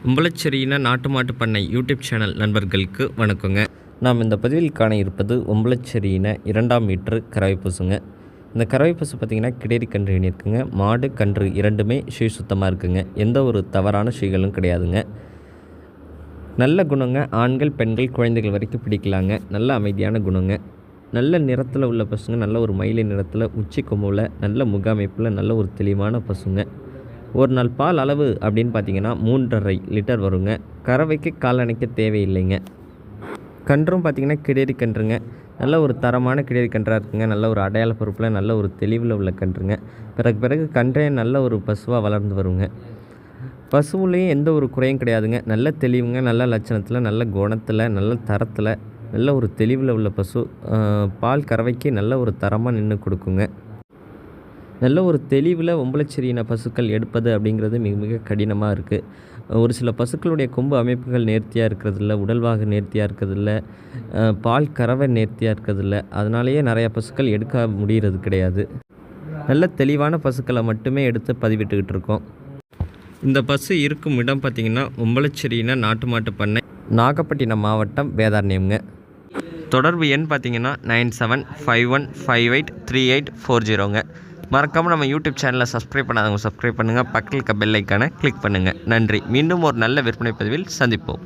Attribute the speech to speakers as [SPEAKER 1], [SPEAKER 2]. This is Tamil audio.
[SPEAKER 1] ஒம்பளச்சேரியின நாட்டு மாட்டு பண்ணை யூடியூப் சேனல் நண்பர்களுக்கு வணக்கங்க. நாம் இந்த பதிவில் காண இருப்பது ஒம்பளச்சேரியின 2ஆம் மீட்ரு கறவை பசுங்க. இந்த கறவை பசு பார்த்திங்கன்னா கிடேரி கன்று இருக்குங்க. மாடு கன்று இரண்டுமே ஷீ சுத்தமாக இருக்குங்க. எந்த ஒரு தவறான ஷீகளும் கிடையாதுங்க. நல்ல குணங்க. ஆண்கள் பெண்கள் குழந்தைகள் வரைக்கும் பிடிக்கலாங்க. நல்ல அமைதியான குணங்க. நல்ல நிறத்தில் உள்ள பசுங்க. நல்ல ஒரு மயிலை நிறத்தில் உச்சி கொம்புல நல்ல முக அமைப்பில் நல்ல ஒரு தெளிவான பசுங்க. ஒரு நாள் பால் அளவு அப்படின்னு பார்த்தீங்கன்னா 3.5 லிட்டர் வருங்க. கறவைக்கு காலணைக்க தேவையில்லைங்க. கன்றும் பார்த்திங்கன்னா கிடேரி கன்றுங்க. நல்ல ஒரு தரமான கிடேரி கன்றாக இருக்குங்க. நல்ல ஒரு அடையாள பொறுப்பில் நல்ல ஒரு தெளிவில் உள்ள கன்றுங்க. பிறகு கன்றே நல்ல ஒரு பசுவாக வளர்ந்து வருங்க. பசுவுலேயும் எந்த ஒரு குறையும் கிடையாதுங்க. நல்ல தெளிவுங்க. நல்ல லட்சணத்தில் நல்ல குணத்தில் நல்ல தரத்தில் நல்ல ஒரு தெளிவில் உள்ள பசு. பால் கறவைக்கு நல்ல ஒரு தரமாக நின்று கொடுக்குங்க. நல்ல ஒரு தெளிவில் ஒம்பளச்சேரியின பசுக்கள் எடுப்பது அப்படிங்கிறது மிக மிக கடினமாக இருக்குது. ஒரு சில பசுக்களுடைய கொம்பு அமைப்புகள் நேர்த்தியாக இருக்கிறதில்ல, உடல்வாகு நேர்த்தியாக இருக்கிறதில்ல, பால் கறவை நேர்த்தியாக இருக்கிறதில்ல. அதனாலேயே நிறையா பசுக்கள் எடுக்க முடிகிறது கிடையாது. நல்ல தெளிவான பசுக்களை மட்டுமே எடுத்து பதிவிட்டுக்கிட்டு இருக்கோம். இந்த பசு இருக்கும் இடம் பார்த்திங்கன்னா ஒம்பளச்சேரியின நாட்டு மாட்டு பண்ணை, நாகப்பட்டினம் மாவட்டம், வேதாரண்யம்ங்க. தொடர்பு எண் பார்த்திங்கன்னா 9751583840ங்க. மறக்காமல் நம்ம யூடியூப் சேனலை சப்ஸ்கிரைப் பண்ணாதவங்க சப்ஸ்கிரைப் பண்ணுங்கள். பக்கத்தில் இருக்க பெல் ஐக்கானை கிளிக் பண்ணுங்கள். நன்றி. மீண்டும் ஒரு நல்ல விற்பனை பதிவில் சந்திப்போம்.